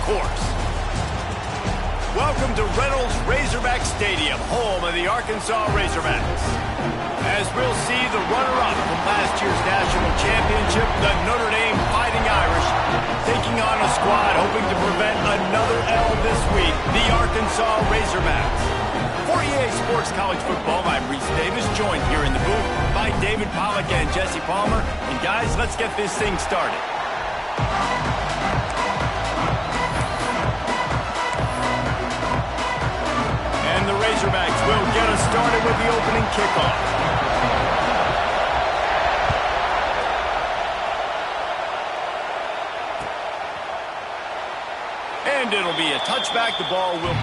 course. Welcome to Reynolds Razorback Stadium, home of the Arkansas Razorbacks. As we'll see the runner-up from last year's national championship, the Notre Dame Fighting Irish, taking on a squad hoping to prevent another L this week, the Arkansas Razorbacks. For EA Sports College Football, I'm Reese Davis, joined here in the booth by David Pollack and Jesse Palmer. And guys, let's get this thing started. And the Razorbacks will get us started with the opening kickoff. And it'll be a touchback. The ball will...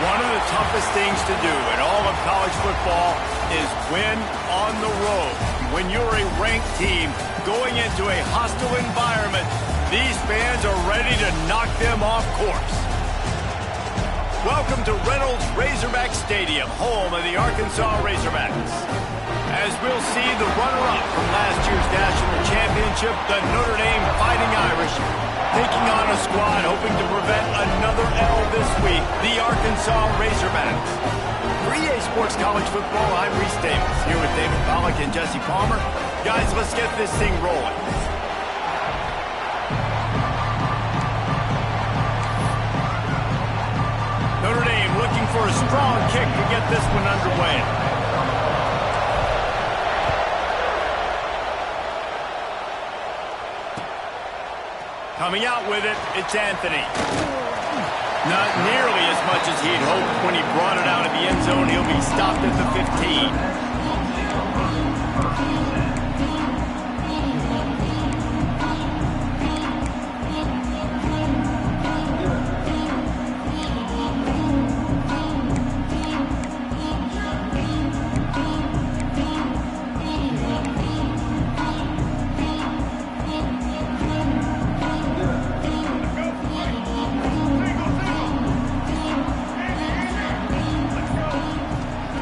One of the toughest things to do in all of college football is win on the road. When you're a ranked team going into a hostile environment, these fans are ready to knock them off course. Welcome to Reynolds Razorback Stadium, home of the Arkansas Razorbacks. As we'll see the runner-up from last year's national championship, the Notre Dame Fighting Irish, taking on a squad hoping to prevent another L this week, the Arkansas Razorbacks. For EA Sports College Football, I'm Reese Davis, here with David Pollack and Jesse Palmer. Guys, let's get this thing rolling. Notre Dame looking for a strong kick to get this one underway. Coming out with it, it's Anthony. Not nearly as much as he'd hoped when he brought it out of the end zone. He'll be stopped at the 15.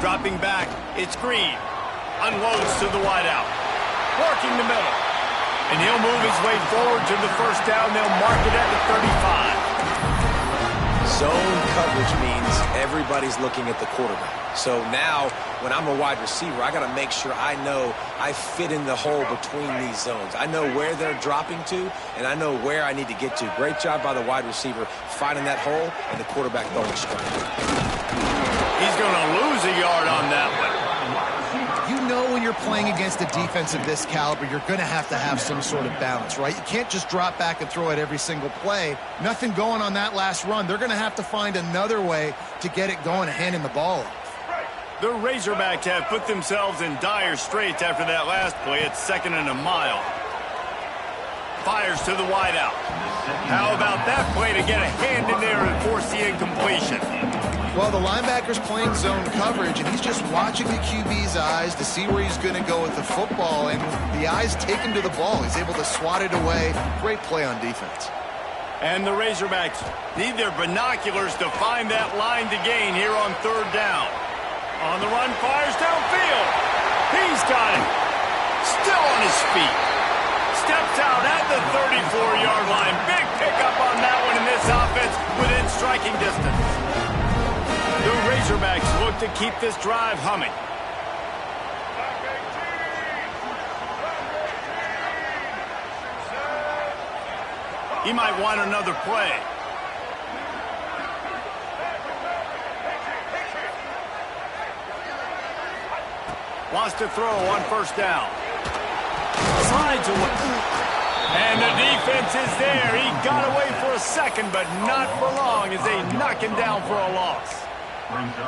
Dropping back, it's Green. Unloads to the wideout. Working the middle. And he'll move his way forward to the first down. They'll mark it at the 35. Zone coverage means everybody's looking at the quarterback. So now, when I'm a wide receiver, I got to make sure I know I fit in the hole between these zones. I know where they're dropping to, and I know where I need to get to. Great job by the wide receiver finding that hole, and the quarterback throwing a strike. He's going to lose a yard on that one. You know when you're playing against a defense of this caliber, you're going to have some sort of balance, right? You can't just drop back and throw it every single play. Nothing going on that last run. They're going to have to find another way to get it going and handing the ball off. The Razorbacks have put themselves in dire straits after that last play. It's 2nd and a mile. Fires to the wideout. How about that play to get a hand in there and force the incompletion? Well, the linebacker's playing zone coverage, and he's just watching the QB's eyes to see where he's going to go with the football, and the eyes take him to the ball. He's able to swat it away. Great play on defense. And the Razorbacks need their binoculars to find that line to gain here on third down. On the run, fires downfield. He's got it. Still on his feet. Steps out at the 34-yard line. Big pickup on that one in this offense within striking distance. The Razorbacks look to keep this drive humming. He might want another play. Wants to throw on first down. Slides away. And the defense is there. He got away for a second, but not for long as they knock him down for a loss.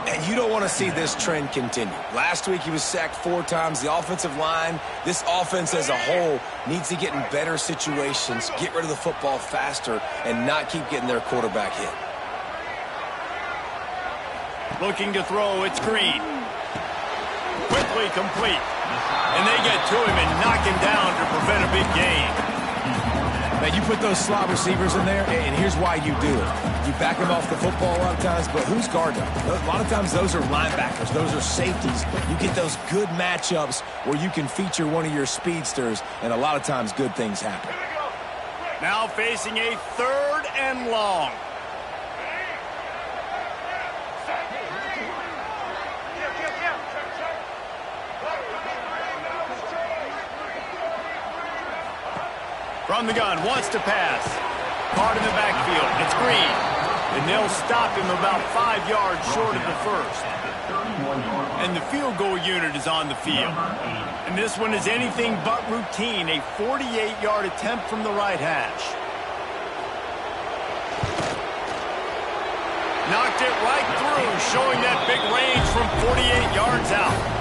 And you don't want to see this trend continue. Last week he was sacked 4 times. The offensive line, this offense as a whole, needs to get in better situations, get rid of the football faster, and not keep getting their quarterback hit. Looking to throw, it's Green. Quickly complete. And they get to him and knock him down to prevent a big gain. Now, you put those slot receivers in there, and here's why you do it. You back them off the football a lot of times, but who's guarding them? A lot of times those are linebackers. Those are safeties. You get those good matchups where you can feature one of your speedsters, and a lot of times good things happen. Now facing a third and long. From the gun, wants to pass. Caught in the backfield. It's Green. And they'll stop him about 5 yards short of the first. And the field goal unit is on the field. And this one is anything but routine. A 48-yard attempt from the right hash. Knocked it right through, showing that big range from 48 yards out.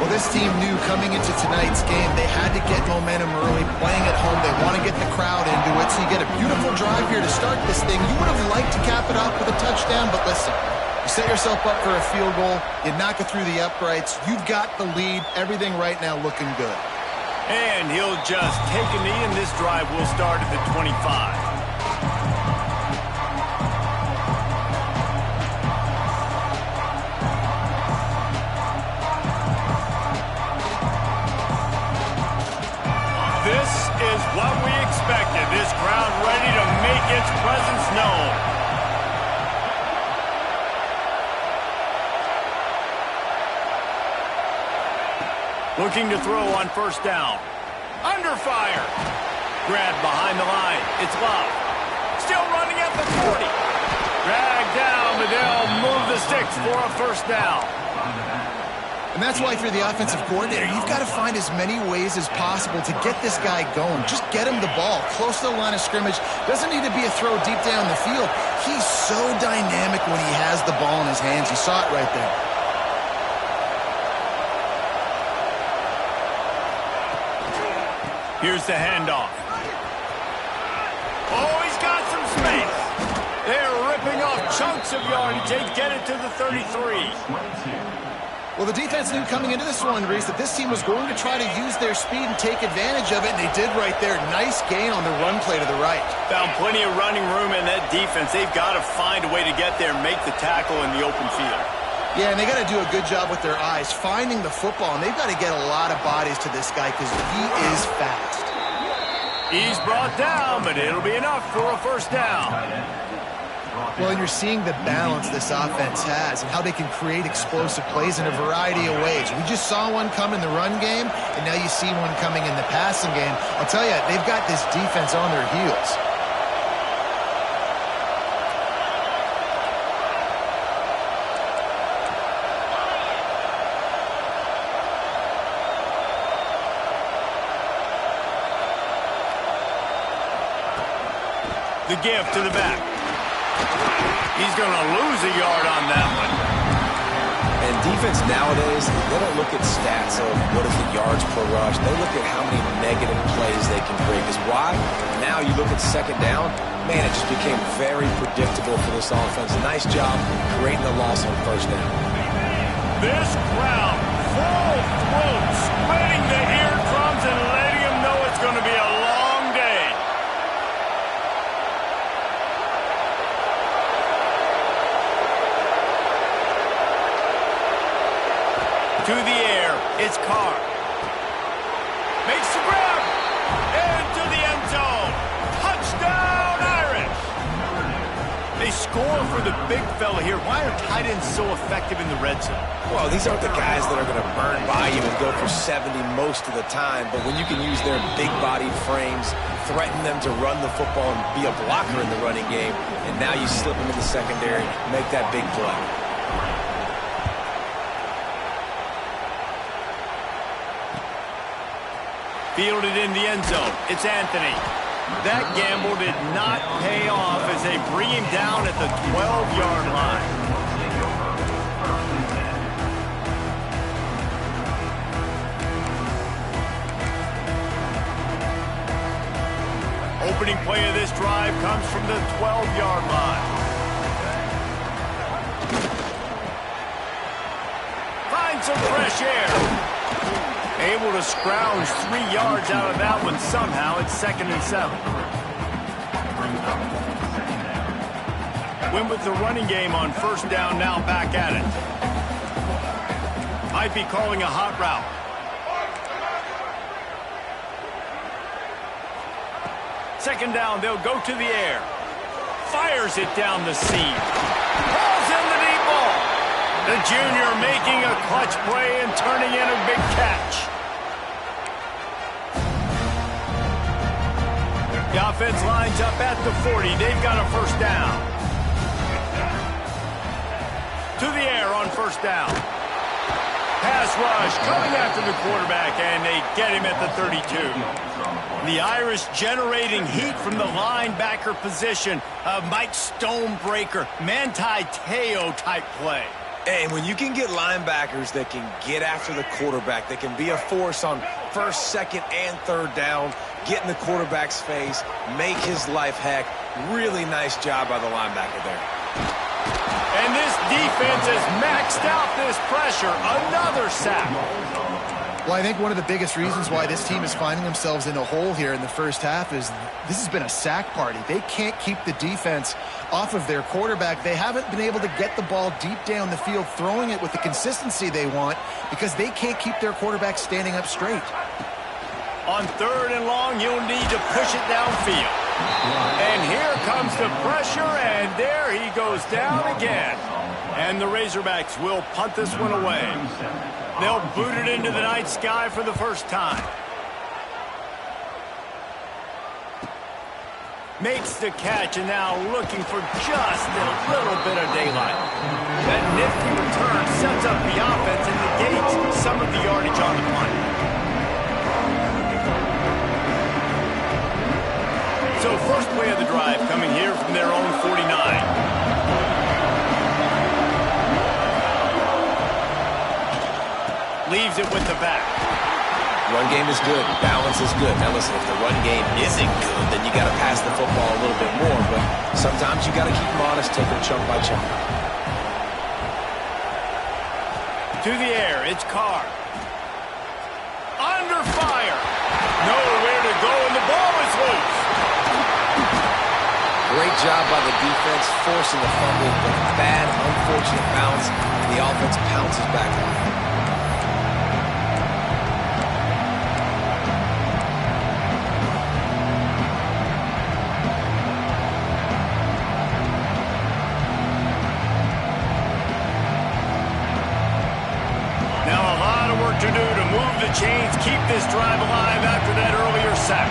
Well, this team knew coming into tonight's game they had to get momentum early, playing at home. They want to get the crowd into it, so you get a beautiful drive here to start this thing. You would have liked to cap it off with a touchdown, but listen, you set yourself up for a field goal, you knock it through the uprights, you've got the lead, everything right now looking good. And he'll just take a knee, and this drive will start at the 25. This is what we expected. This crowd ready to make its presence known. Looking to throw on first down. Under fire. Grabbed behind the line. It's Love. Still running at the 40. Dragged down, but they'll move the sticks for a first down. And that's why if you're the offensive coordinator, you've got to find as many ways as possible to get this guy going. Just get him the ball close to the line of scrimmage. Doesn't need to be a throw deep down the field. He's so dynamic when he has the ball in his hands. You saw it right there. Here's the handoff. Oh, he's got some space. They're ripping off chunks of yardage. They get it to the 33. Well, the defense knew coming into this one, Reese, that this team was going to try to use their speed and take advantage of it, and they did right there. Nice gain on the run play to the right. Found plenty of running room in that defense. They've got to find a way to get there and make the tackle in the open field. Yeah, and they got to do a good job with their eyes, finding the football, and they've got to get a lot of bodies to this guy because he is fast. He's brought down, but it'll be enough for a first down. Well, and you're seeing the balance this offense has and how they can create explosive plays in a variety of ways. We just saw one come in the run game, and now you see one coming in the passing game. I'll tell you, they've got this defense on their heels. The give to the back. He's going to lose a yard on that one. And defense nowadays, they don't look at stats of what is the yards per rush. They look at how many negative plays they can create. Because why? Now you look at second down, man, it just became very predictable for this offense. Nice job creating the loss on first down. This crowd, full throat, spreading the eardrums and letting them know it's going to be a long day. To the air, it's Carr. Makes the grab. Into the end zone. Touchdown, Irish. They score for the big fella here. Why are tight ends so effective in the red zone? Well, these aren't the guys that are going to burn by you and go for 70 most of the time, but when you can use their big-bodied frames, threaten them to run the football and be a blocker in the running game, and now you slip them in the secondary, make that big play. Fielded in the end zone. It's Anthony. That gamble did not pay off as they bring him down at the 12-yard line. Opening play of this drive comes from the 12-yard line. Finds some fresh air. Able to scrounge 3 yards out of that one somehow. It's 2nd and 7. Went with the running game on first down, now back at it. Might be calling a hot route. Second down, they'll go to the air. Fires it down the seam. Pulls in the deep ball. The junior making a clutch play and turning in a big catch. The offense lines up at the 40. They've got a first down. To the air on first down. Pass rush coming after the quarterback, and they get him at the 32. The Irish generating heat from the linebacker position. A Mike Stonebreaker, Manti Te'o type play. And when you can get linebackers that can get after the quarterback, that can be a force on first, second, and third down, get in the quarterback's face, make his life heck. Really nice job by the linebacker there. And this defense has maxed out this pressure. Another sack. Well, I think one of the biggest reasons why this team is finding themselves in a hole here in the first half is this has been a sack party. They can't keep the defense off of their quarterback. They haven't been able to get the ball deep down the field, throwing it with the consistency they want because they can't keep their quarterback standing up straight. On third and long, you'll need to push it downfield. And here comes the pressure, and there he goes down again. And the Razorbacks will punt this one away. They'll boot it into the night sky for the first time. Makes the catch, and now looking for just a little bit of daylight. That nifty return sets up the offense and negates some of the yardage on the punt. So first play of the drive coming here from their own 49. Leaves it with the back. Run game is good. Balance is good. Now listen, if the run game isn't good, then you got to pass the football a little bit more. But sometimes you got to keep them honest, take them chunk by chunk. To the air, it's Carr. Under fire. Nowhere to go, and the ball is loose. Great job by the defense, forcing the fumble, but bad, unfortunate bounce, and the offense pounces back on it. To do to move the chains, keep this drive alive after that earlier sack.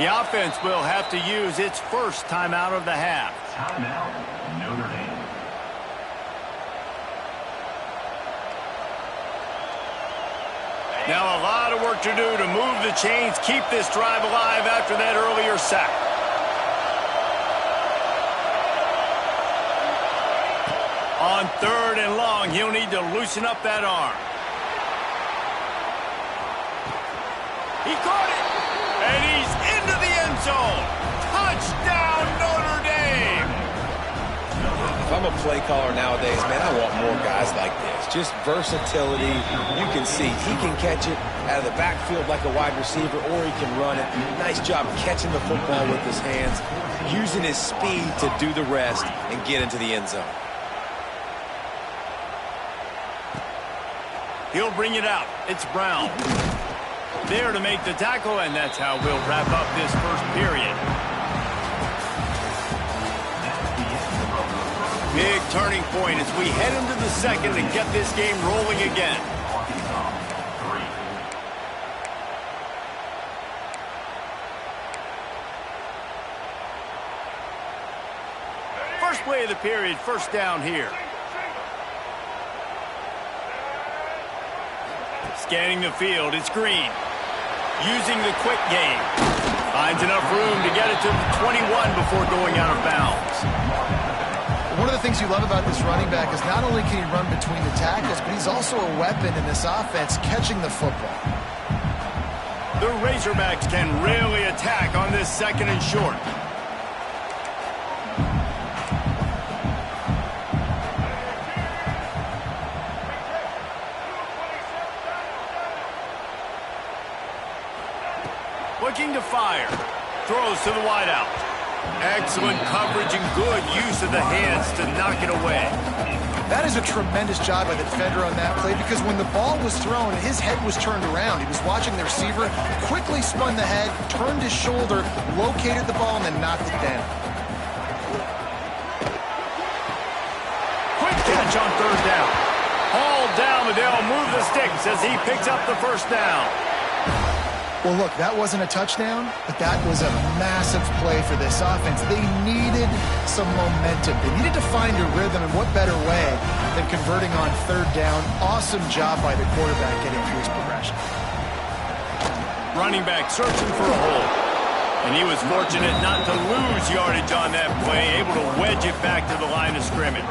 The offense will have to use its first timeout of the half. Timeout, Notre Dame. Now a lot of work to do to move the chains, keep this drive alive after that earlier sack. On 3rd and long, he'll need to loosen up that arm. He caught it, and he's into the end zone. Touchdown, Notre Dame! If I'm a play caller nowadays, man, I want more guys like this. Just versatility. You can see he can catch it out of the backfield like a wide receiver, or he can run it. Nice job catching the football with his hands, using his speed to do the rest and get into the end zone. He'll bring it out. It's Brown. There to make the tackle, and that's how we'll wrap up this first period. Big turning point as we head into the second and get this game rolling again. First play of the period, first down here. Scanning the field, it's Green. Using the quick game. Finds enough room to get it to the 21 before going out of bounds. One of the things you love about this running back is not only can he run between the tackles, but he's also a weapon in this offense catching the football. The Razorbacks can really attack on this 2nd and short. Looking to fire. Throws to the wideout. Excellent coverage and good use of the hands to knock it away. That is a tremendous job by the defender on that play, because when the ball was thrown, his head was turned around. He was watching the receiver, quickly spun the head, turned his shoulder, located the ball, and then knocked it down. Quick catch on 3rd down. Hauled down, but they'll move the sticks as he picks up the first down. Well, look, that wasn't a touchdown, but that was a massive play for this offense. They needed some momentum. They needed to find a rhythm, and what better way than converting on 3rd down. Awesome job by the quarterback getting through his progression. Running back searching for a hole. And he was fortunate not to lose yardage on that play, able to wedge it back to the line of scrimmage.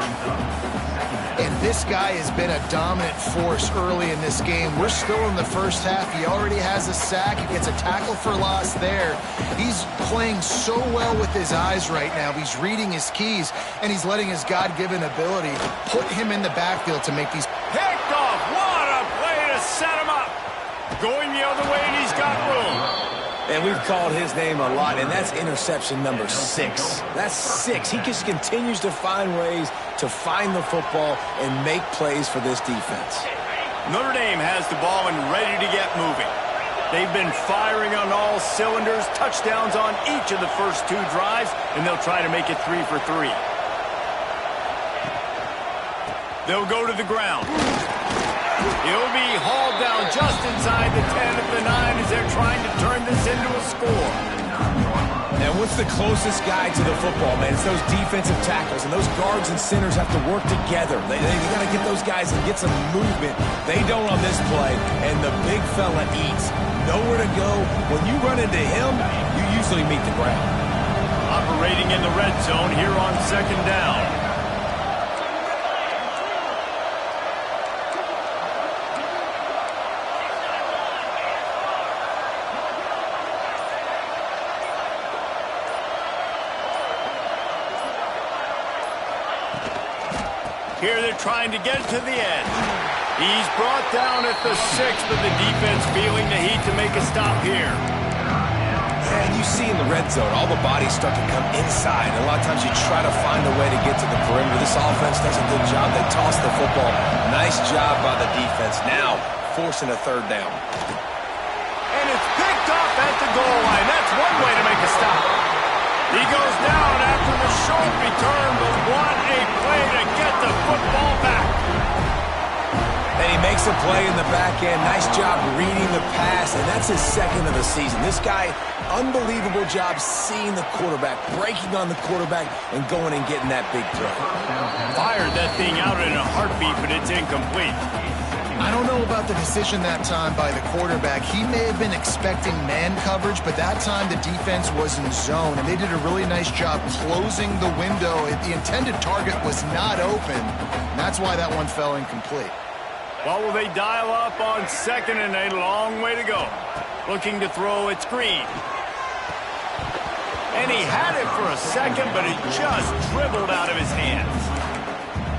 And this guy has been a dominant force early in this game. We're still in the first half. He already has a sack. He gets a tackle for loss there. He's playing so well with his eyes right now. He's reading his keys, and he's letting his God-given ability put him in the backfield to make these. Picked off. What a play to set him up. Going the other way, and he's got room. And we've called his name a lot, and that's interception number 6. That's 6. He just continues to find ways to find the football and make plays for this defense. Notre Dame has the ball and ready to get moving. They've been firing on all cylinders, touchdowns on each of the first 2 drives, and they'll try to make it 3 for 3. They'll go to the ground. He'll be hauled down just inside the 10 at the 9 as they're trying to turn this into a score. And what's the closest guy to the football, man? It's those defensive tackles, and those guards and centers have to work together. They got to get those guys and get some movement. They don't on this play, and the big fella eats. Nowhere to go. When you run into him, you usually meet the ground. Operating in the red zone here on 2nd down. Here they're trying to get it to the edge. He's brought down at the 6, but the defense feeling the heat to make a stop here. Yeah, and you see in the red zone, all the bodies start to come inside. And a lot of times you try to find a way to get to the perimeter. This offense does a good job. They toss the football. Nice job by the defense. Now forcing a 3rd down. And it's picked off at the goal line. That's one way to make a stop. He goes down after the short return, but what a play to get the football back. And he makes a play in the back end. Nice job reading the pass, and that's his second of the season. This guy, unbelievable job seeing the quarterback, breaking on the quarterback, and going and getting that big throw. Fired that thing out in a heartbeat, but it's incomplete. I don't know about the decision that time by the quarterback. He may have been expecting man coverage, but that time the defense was in zone, and they did a really nice job closing the window. The intended target was not open, and that's why that one fell incomplete. Well, will they dial up on second and a long way to go? Looking to throw, it's Green. And he had it for a second, but it just dribbled out of his hands.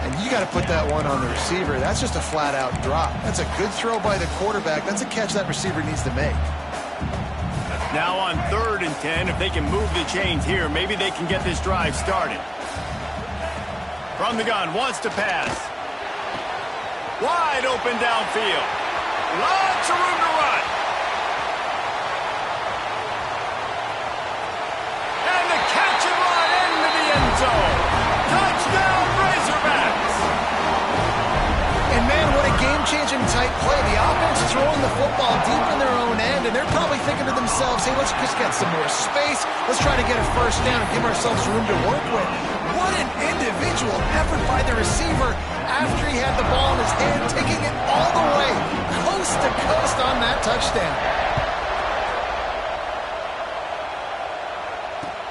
And you got to put that one on the receiver. That's just a flat-out drop. That's a good throw by the quarterback. That's a catch that receiver needs to make. Now on 3rd and 10, if they can move the chains here, maybe they can get this drive started. From the gun, wants to pass. Wide open downfield. Lots of room to run. And the catch and run into the end zone. Touchdown, Razorbacks. And man, what a game-changing type play. The offense throwing the football deep in their own end, and they're probably thinking to themselves, hey, let's just get some more space. Let's try to get a first down and give ourselves room to work with. What an individual effort by the receiver after he had the ball in his hand, taking it all the way, coast to coast on that touchdown.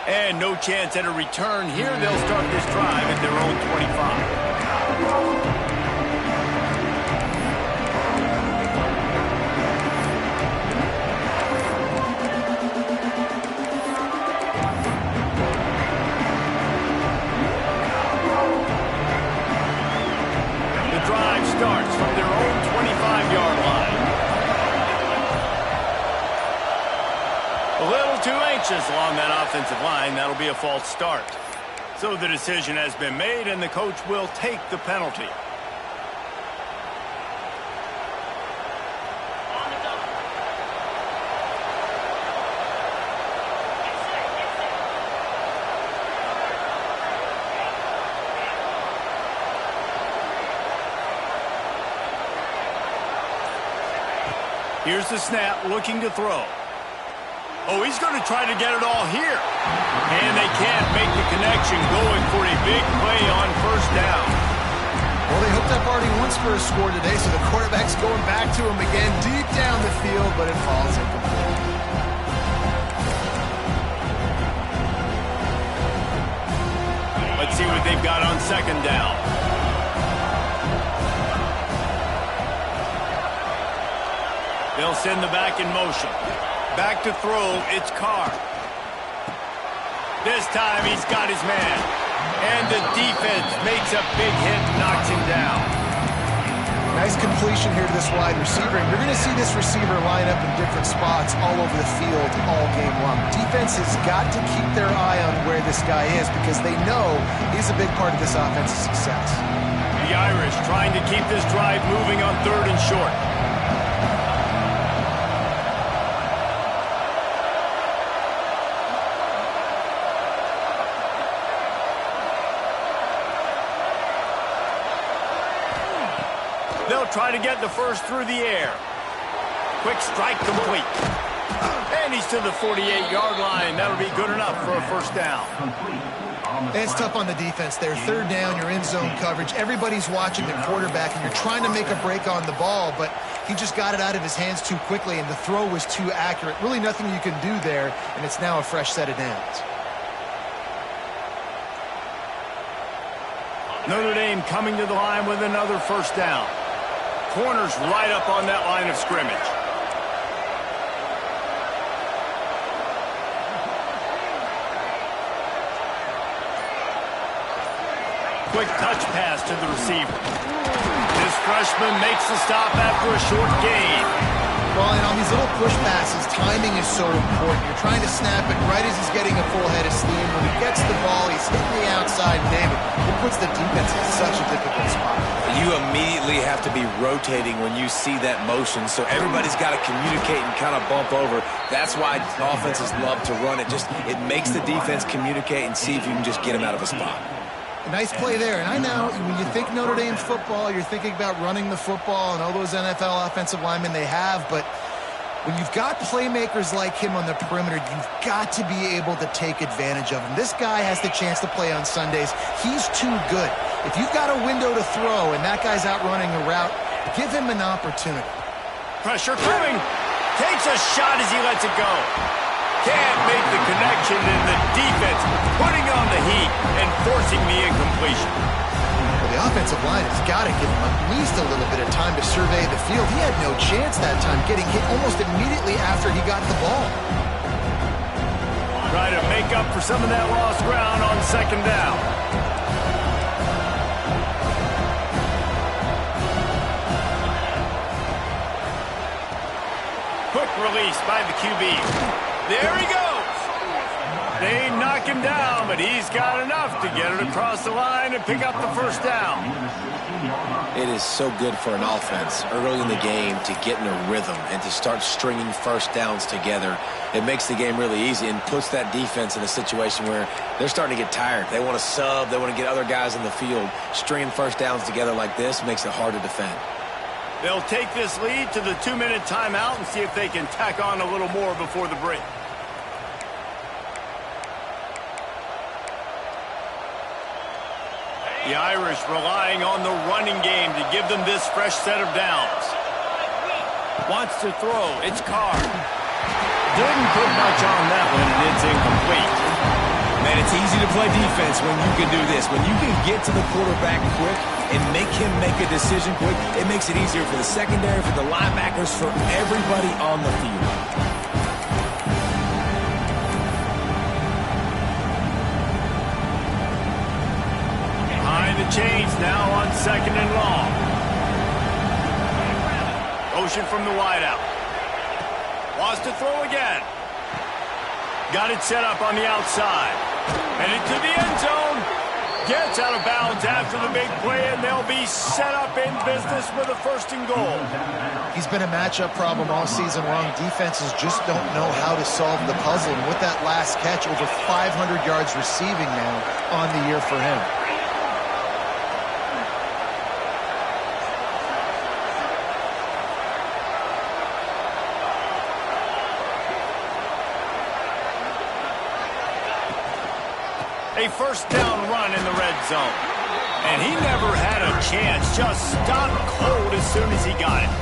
And no chance at a return here. They'll start this drive at their own 25. Starts from their own 25-yard line. A little too anxious along that offensive line. That'll be a false start. So the decision has been made, and the coach will take the penalty. Here's the snap, looking to throw. Oh, he's going to try to get it all here. And they can't make the connection, going for a big play on first down. Well, they hooked up already once for a score today, so the quarterback's going back to him again deep down the field, but it falls incomplete. Let's see what they've got on second down. They'll send the back in motion. Back to throw, it's Carr. This time he's got his man. And the defense makes a big hit, knocks him down. Nice completion here to this wide receiver. And you're going to see this receiver line up in different spots all over the field all game long. Defense has got to keep their eye on where this guy is because they know he's a big part of this offense's success. The Irish trying to keep this drive moving on 3rd and short. They'll try to get the first through the air. Quick strike complete. And he's to the 48-yard line. That'll be good enough for a first down. And it's tough on the defense there. 3rd down, you're in zone coverage. Everybody's watching the quarterback, and you're trying to make a break on the ball, but he just got it out of his hands too quickly, and the throw was too accurate. Really nothing you can do there, and it's now a fresh set of downs. Notre Dame coming to the line with another first down. Corners right up on that line of scrimmage. Quick touch pass to the receiver. This freshman makes the stop after a short gain. Well, and on these little push passes, timing is so important. You're trying to snap it right as he's getting a full head of steam. When he gets the ball, he's hitting the outside, David. It puts the defense in such a difficult spot. You immediately have to be rotating when you see that motion, so everybody's got to communicate and kind of bump over. That's why offenses love to run it. It makes the defense communicate and see if you can just get him out of a spot. A nice play there. And I know when you think Notre Dame football, you're thinking about running the football and all those NFL offensive linemen they have, but when you've got playmakers like him on the perimeter, you've got to be able to take advantage of him. This guy has the chance to play on Sundays. He's too good. If you've got a window to throw and that guy's out running a route, give him an opportunity. Pressure coming. Takes a shot as he lets it go. Can't make the connection, and the defense putting on the heat and forcing the incompletion. Well, the offensive line has got to give him at least a little bit of time to survey the field. He had no chance that time, getting hit almost immediately after he got the ball. Try to make up for some of that lost ground on second down. Quick release by the QB. There he goes. They knock him down, but he's got enough to get it across the line and pick up the first down. It is so good for an offense early in the game to get in a rhythm and to start stringing first downs together. It makes the game really easy and puts that defense in a situation where they're starting to get tired. They want to sub. They want to get other guys in the field. Stringing first downs together like this makes it hard to defend. They'll take this lead to the 2-minute timeout and see if they can tack on a little more before the break. The Irish relying on the running game to give them this fresh set of downs. Wants to throw. It's Carr. Didn't put much on that one, and it's incomplete. Man, it's easy to play defense when you can do this. When you can get to the quarterback quick and make him make a decision quick, it makes it easier for the secondary, for the linebackers, for everybody on the field. Behind the chains now on second and long. Motion from the wideout. Wants to throw again. Got it set up on the outside. Headed to the end zone. Gets out of bounds after the big play, and they'll be set up in business with a first and goal. He's been a matchup problem all season long. Defenses just don't know how to solve the puzzle. And with that last catch, over 500 yards receiving now on the year for him. A first down run in the red zone. And he never had a chance. Just stopped cold as soon as he got it.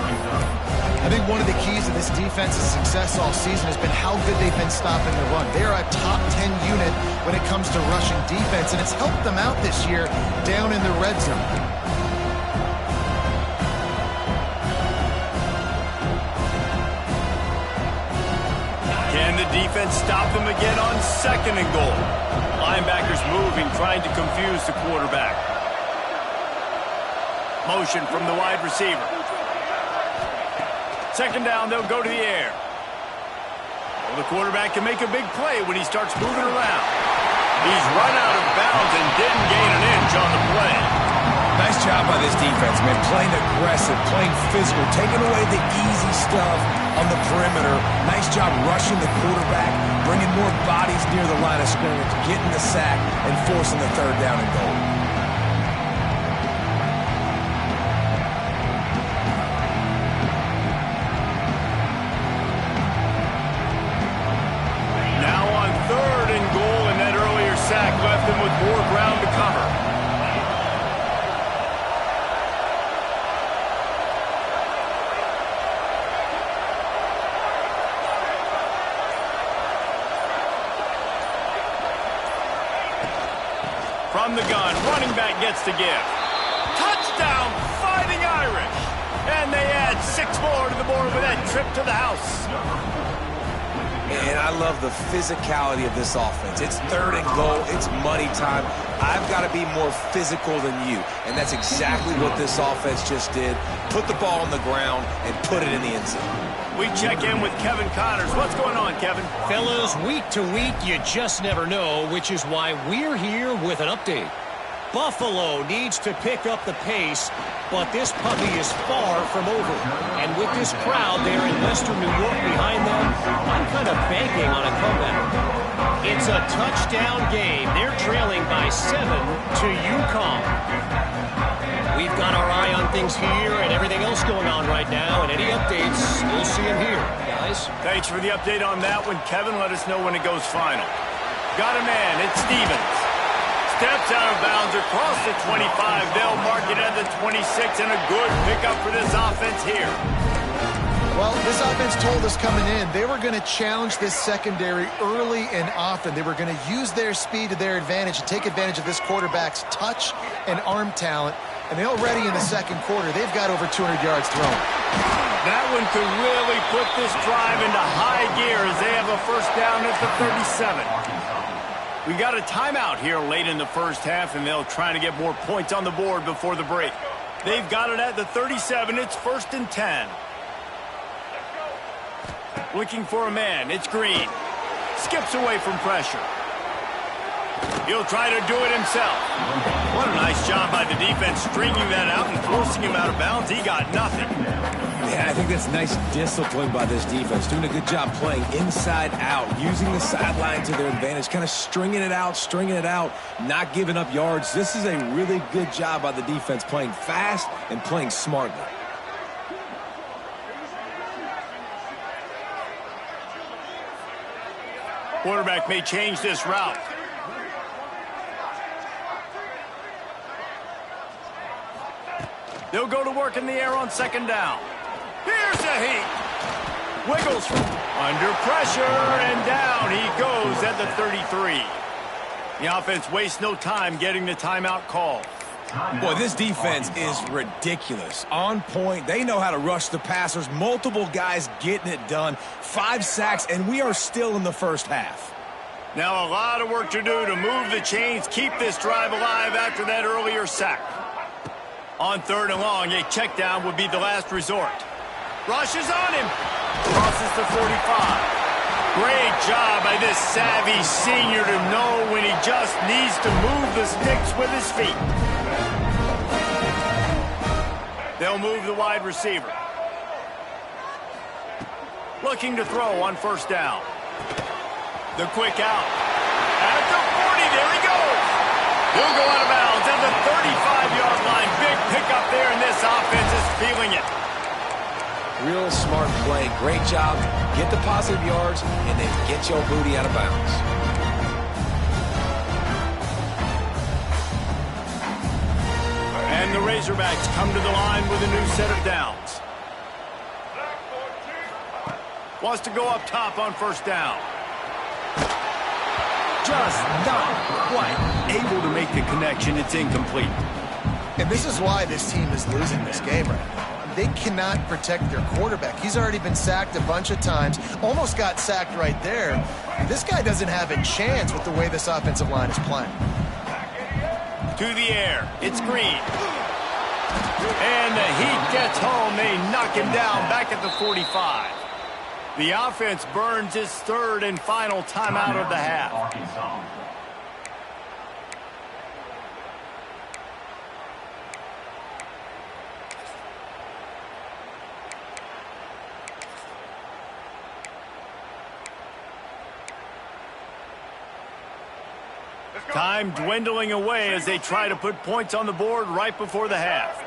I think one of the keys to this defense's success all season has been how good they've been stopping the run. They are a top 10 unit when it comes to rushing defense, and it's helped them out this year down in the red zone. Can the defense stop them again on second and goal? Linebackers moving, trying to confuse the quarterback. Motion from the wide receiver. Second down, they'll go to the air. Well, the quarterback can make a big play when he starts moving around. He's run out of bounds and didn't gain an inch on the play. Nice job by this defense, man. Playing aggressive, playing physical, taking away the easy stuff on the perimeter. Nice job rushing the quarterback, bringing more bodies near the line of scrimmage, getting the sack, and forcing the third down and goal. Now on third and goal, and that earlier sack left them with more ground to cover. From the gun, running back gets to give. Touchdown, Fighting Irish! And they add 6 more to the board with that trip to the house. And I love the physicality of this offense. It's third and goal. It's money time. I've got to be more physical than you. And that's exactly what this offense just did. Put the ball on the ground and put it in the end zone. We check in with Kevin Connors. What's going on, Kevin? Fellas, week to week, you just never know, which is why we're here with an update. Buffalo needs to pick up the pace, but this puppy is far from over. And with this crowd there in Western New York behind them, I'm kind of banking on a comeback. It's a touchdown game. They're trailing by 7 to UConn. We've got our eye on things here and everything else going on right now, and any updates, we'll see them here, guys. Thanks for the update on that one, Kevin. Let us know when it goes final. Got a man. It's Stevens. Steps out of bounds across the 25. They'll mark it at the 26, and a good pickup for this offense here. Well, this offense told us coming in they were going to challenge this secondary early and often. They were going to use their speed to their advantage and take advantage of this quarterback's touch and arm talent. And they already in the second quarter, they've got over 200 yards thrown. That one could really put this drive into high gear as they have a first down at the 37. We got a timeout here late in the first half, and they'll try to get more points on the board before the break. They've got it at the 37. It's 1st and 10. Looking for a man. It's Green. Skips away from pressure. He'll try to do it himself. What a nice job by the defense stringing that out and forcing him out of bounds. He got nothing. Yeah, I think that's nice discipline by this defense. Doing a good job playing inside out, using the sideline to their advantage, kind of stringing it out, not giving up yards. This is a really good job by the defense, playing fast and playing smartly. Quarterback may change this route. They'll go to work in the air on 2nd down. Here's a heat. Wiggles under pressure, and down he goes at the 33. The offense wastes no time getting the timeout call. Boy, this defense is ridiculous. On point. They know how to rush the passers. Multiple guys getting it done. 5 sacks, and we are still in the first half. Now a lot of work to do to move the chains, keep this drive alive after that earlier sack. On 3rd and long, a check down would be the last resort. Rushes on him. Crosses the 45. Great job by this savvy senior to know when he just needs to move the sticks with his feet. They'll move the wide receiver. Looking to throw on 1st down. The quick out. At the 40, there he goes. He'll go out of bounds at the 35-yard line. Big pickup there, and this offense is feeling it. Real smart play. Great job. Get the positive yards, and then get your booty out of bounds. And the Razorbacks come to the line with a new set of downs. Wants to go up top on 1st down. Just not quite able to make the connection. It's incomplete. And this is why this team is losing this game right now. They cannot protect their quarterback. He's already been sacked a bunch of times. Almost got sacked right there. This guy doesn't have a chance with the way this offensive line is playing. To the air. It's Green. And the heat gets home. They knock him down back at the 45. The offense burns its 3rd and final timeout of the half. Time dwindling away as they try to put points on the board right before the half.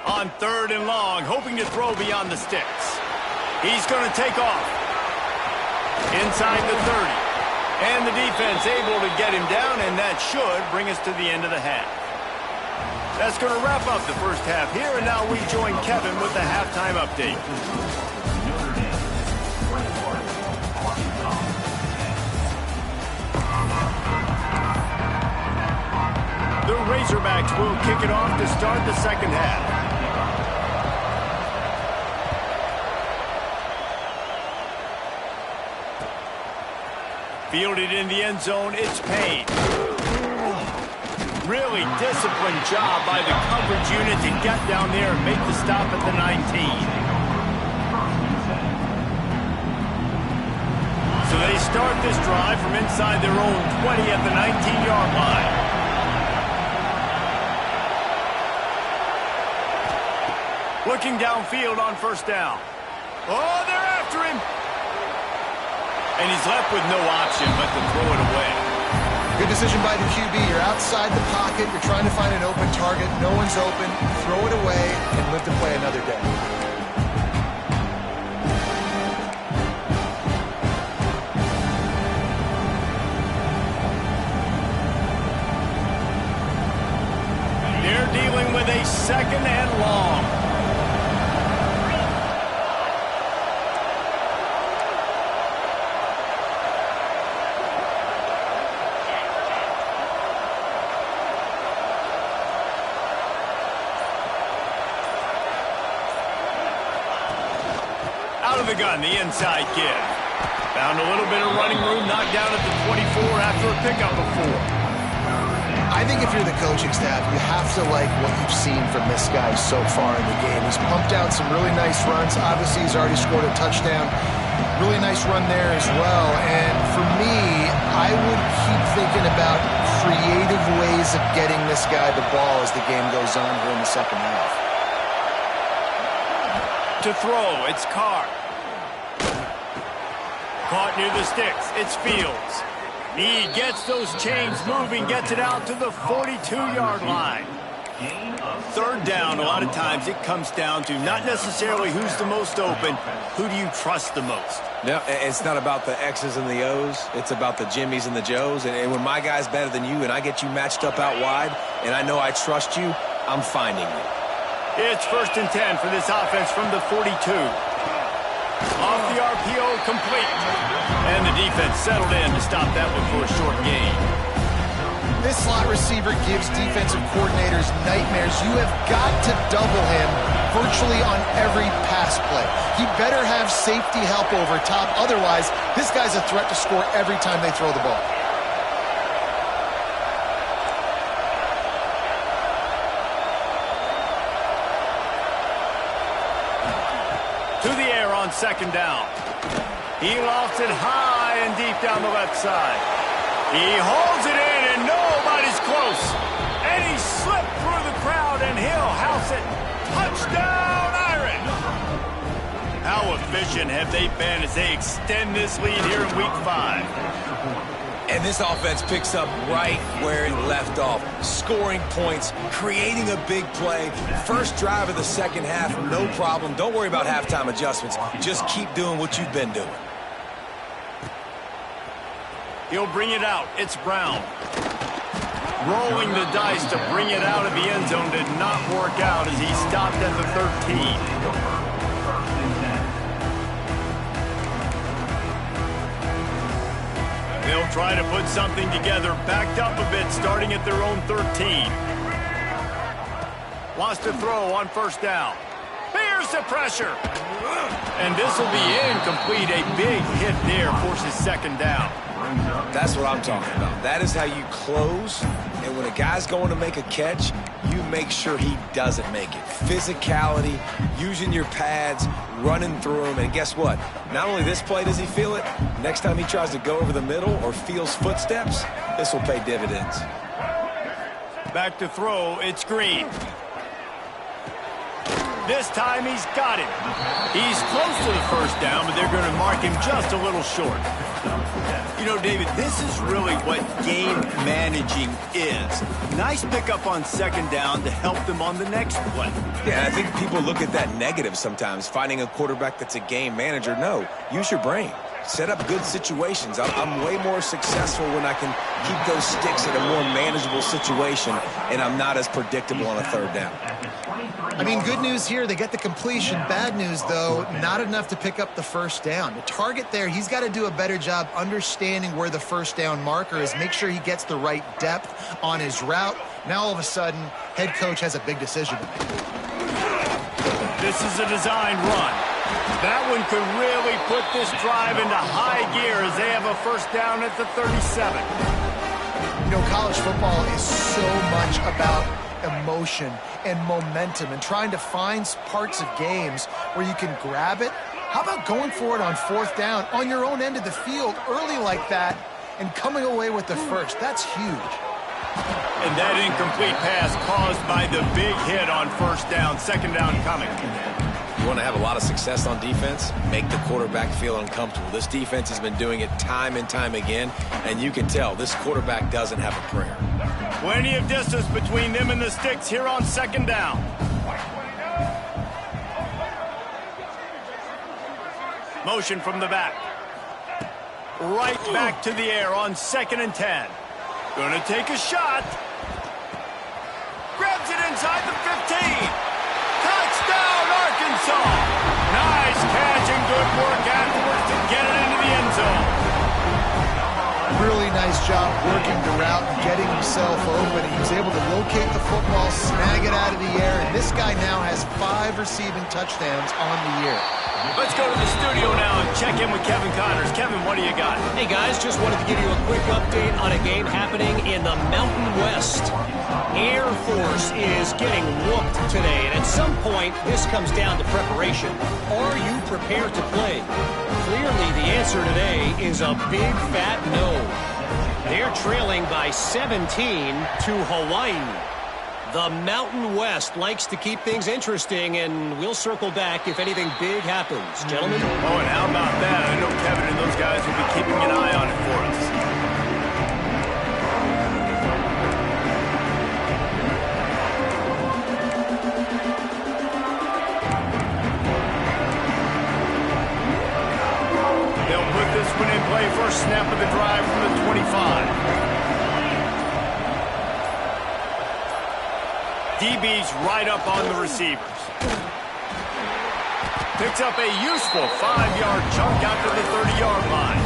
On 3rd and long, hoping to throw beyond the sticks. He's going to take off. Inside the 30. And the defense able to get him down, and that should bring us to the end of the half. That's going to wrap up the first half here, and now we join Kevin with the halftime update. The Razorbacks will kick it off to start the second half. Fielded in the end zone, it's Payne. Really disciplined job by the coverage unit to get down there and make the stop at the 19. So they start this drive from inside their own 20 at the 19-yard line. Looking downfield on 1st down. Oh, they're after him. And he's left with no option but to throw it away. Good decision by the QB. You're outside the pocket. You're trying to find an open target. No one's open. Throw it away and live to play another day. They're dealing with a 2nd and long. Out of the gun, the inside give. Found a little bit of running room, knocked down at the 24 after a pickup of 4. I think if you're the coaching staff, you have to like what you've seen from this guy so far in the game. He's pumped out some really nice runs. Obviously, he's already scored a touchdown. Really nice run there as well. And for me, I would keep thinking about creative ways of getting this guy the ball as the game goes on here in the second half. To throw, it's Carr. Caught near the sticks, it's Fields. He gets those chains moving, gets it out to the 42-yard line. 3rd down, a lot of times it comes down to not necessarily who's the most open, who do you trust the most? No, it's not about the X's and the O's. It's about the Jimmys and the Joes. And when my guy's better than you and I get you matched up out wide and I know I trust you, I'm finding you. It's 1st and 10 for this offense from the 42. Off the RPO, complete. And the defense settled in to stop that one for a short gain. This slot receiver gives defensive coordinators nightmares. You have got to double him virtually on every pass play. He better have safety help over top. Otherwise, this guy's a threat to score every time they throw the ball. To the air on 2nd down. He lofts it high and deep down the left side. He holds it in and nobody's close. And he slipped through the crowd and he'll house it. Touchdown, Irish! How efficient have they been as they extend this lead here in Week 5? And this offense picks up right where it left off. Scoring points, creating a big play. First drive of the second half, no problem. Don't worry about halftime adjustments. Just keep doing what you've been doing. He'll bring it out. It's Brown. Rolling the dice to bring it out of the end zone did not work out as he stopped at the 13. They'll try to put something together, backed up a bit, starting at their own 13. Wants to throw on 1st down. Here's the pressure. And this will be incomplete. A big hit there forces 2nd down. That's what I'm talking about. That is how you close. And when a guy's going to make a catch, you make sure he doesn't make it. Physicality, using your pads, running through them. And guess what? Not only this play does he feel it, next time he tries to go over the middle or feels footsteps, this will pay dividends. Back to throw, it's Green. This time he's got it. He's close to the 1st down, but they're going to mark him just a little short. You know, David, this is really what game managing is. Nice pickup on 2nd down to help them on the next play. Yeah, I think people look at that negative sometimes, finding a quarterback that's a game manager. No, use your brain. Set up good situations. I'm way more successful when I can keep those sticks in a more manageable situation, and I'm not as predictable on a 3rd down. I mean, good news here, they get the completion. Bad news, though, not enough to pick up the 1st down. The target there, he's got to do a better job understanding where the 1st down marker is, make sure he gets the right depth on his route. Now, all of a sudden, head coach has a big decision to make. This is a design run. That one could really put this drive into high gear as they have a 1st down at the 37. You know, college football is so much about emotion and momentum and trying to find parts of games where you can grab it. How about going for it on 4th down on your own end of the field early like that and coming away with the 1st? That's huge. And that incomplete pass caused by the big hit on 1st down. 2nd down coming. You want to have a lot of success on defense? Make the quarterback feel uncomfortable. This defense has been doing it time and time again, and you can tell this quarterback doesn't have a prayer. Plenty of distance between them and the sticks here on second down. Motion from the back. Right back to the air on 2nd and 10. Gonna take a shot. Grabs it inside the 15. Touchdown, Arkansas. Nice catch and good work afterwards to get it into the end zone. Really nice job working the route and getting himself open. He was able to locate the football, snag it out of the air, and this guy now has 5 receiving touchdowns on the year. Let's go to the studio now and check in with Kevin Connors. Kevin, what do you got? Hey guys, just wanted to give you a quick update on a game happening in the Mountain West. Air Force is getting whooped today, and at some point, this comes down to preparation. Are you prepared to play? Clearly, the answer today is a big fat no. They're trailing by 17 to Hawaii. The Mountain West likes to keep things interesting, and we'll circle back if anything big happens. Gentlemen? Oh, and how about that? I know Kevin and those guys will be keeping an eye on it for us. They'll put this one in play first snap of the drive from the 25. DB's right up on the receivers. Picks up a useful 5-yard chunk out to the 30-yard line.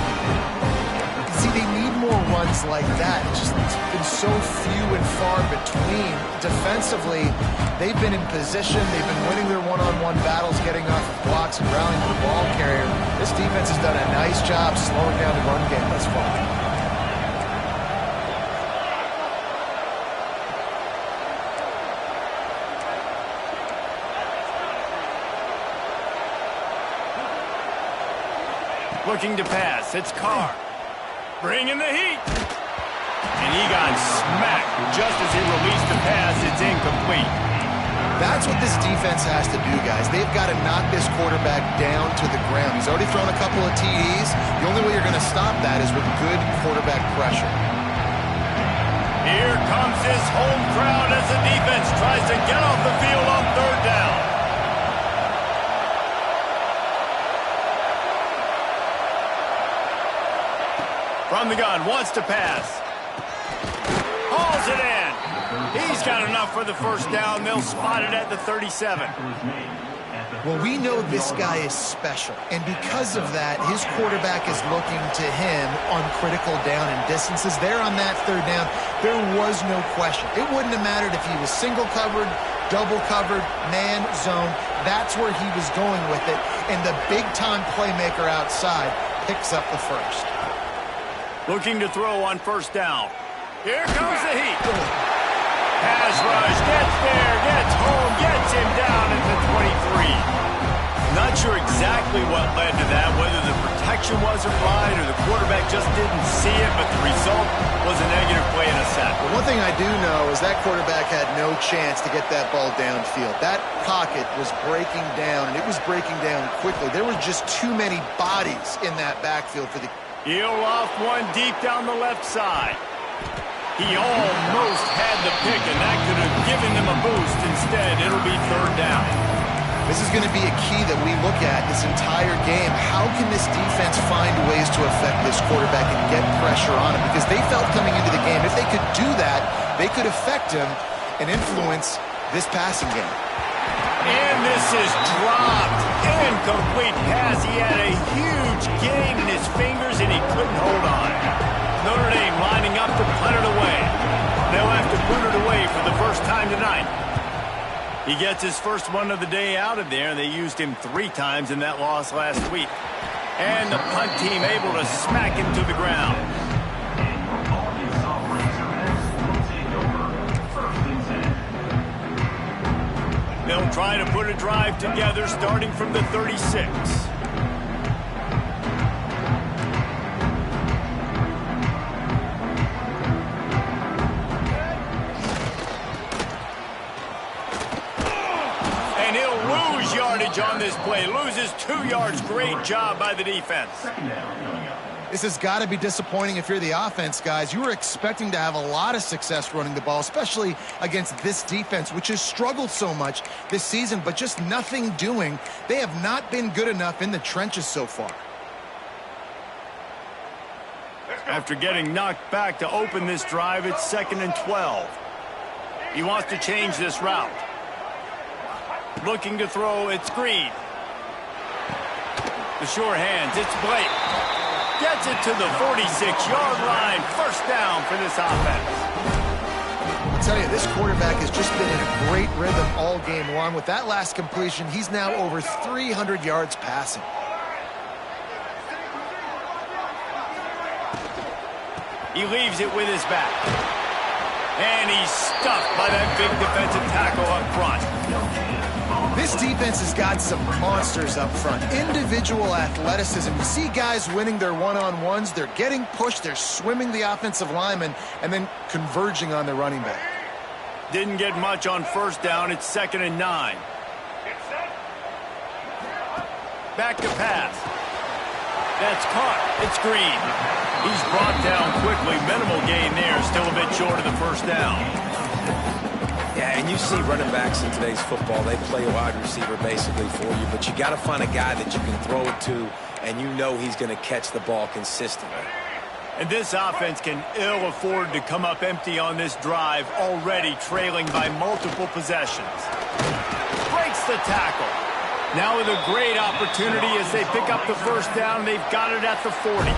See, they need more runs like that. It's just been so few and far between. Defensively, they've been in position. They've been winning their one-on-one battles, getting off of blocks and rallying the ball carrier. This defense has done a nice job slowing down the run game thus far. Looking to pass. It's Carr. Bringing the heat. And he got smacked just as he released the pass. It's incomplete. That's what this defense has to do, guys. They've got to knock this quarterback down to the ground. He's already thrown a couple of TDs. The only way you're going to stop that is with good quarterback pressure. Here comes his home crowd as the defense tries to get off the field on 3rd down. From the gun, wants to pass. Hauls it in. He's got enough for the first down. They'll spot it at the 37. Well, we know this guy is special, and because of that, his quarterback is looking to him on critical down and distances. There on that 3rd down, there was no question. It wouldn't have mattered if he was single covered, double covered, man, zone. That's where he was going with it, and the big-time playmaker outside picks up the first. Looking to throw on 1st down. Here comes the heat. Pass rush, gets there, gets home, gets him down at the 23. Not sure exactly what led to that, whether the protection was applied or the quarterback just didn't see it, but the result was a negative play and a sack. Well, one thing I do know is that quarterback had no chance to get that ball downfield. That pocket was breaking down, and it was breaking down quickly. There were just too many bodies in that backfield for the... He'll loft one deep down the left side. He almost had the pick, and that could have given them a boost. Instead, it'll be 3rd down. This is going to be a key that we look at this entire game. How can this defense find ways to affect this quarterback and get pressure on him? Because they felt coming into the game, if they could do that, they could affect him and influence this passing game. And this is dropped. Incomplete pass. He had a huge gain in his fingers, and he couldn't hold on. Notre Dame lining up to punt it away. They'll have to put it away for the first time tonight. He gets his first one of the day out of there. They used him 3 times in that loss last week. And the punt team able to smack him to the ground. They'll try to put a drive together starting from the 36. And he'll lose yardage on this this play. Loses 2 yards. Great job by the defense. This has got to be disappointing if you're the offense, guys. You were expecting to have a lot of success running the ball, especially against this defense, which has struggled so much this season, but just nothing doing. They have not been good enough in the trenches so far. After getting knocked back to open this drive, it's 2nd and 12. He wants to change this route. Looking to throw, it's Green. The sure hands, it's Blake. Gets it to the 46-yard line. First down for this offense. I'll tell you, this quarterback has just been in a great rhythm all game long. With that last completion, he's now over 300 yards passing. He leaves it with his back. And he's stuffed by that big defensive tackle up front. This defense has got some monsters up front. Individual athleticism. You see guys winning their one-on-ones. They're getting pushed. They're swimming the offensive lineman and then converging on the running back. Didn't get much on first down. It's 2nd and 9. Back to pass. That's caught. It's Green. He's brought down quickly. Minimal gain there. Still a bit short of the first down. Yeah, and you see running backs in today's football, they play a wide receiver basically for you, but you got to find a guy that you can throw it to, and you know he's going to catch the ball consistently. And this offense can ill afford to come up empty on this drive, already trailing by multiple possessions. Breaks the tackle. Now with a great opportunity as they pick up the first down, they've got it at the 40.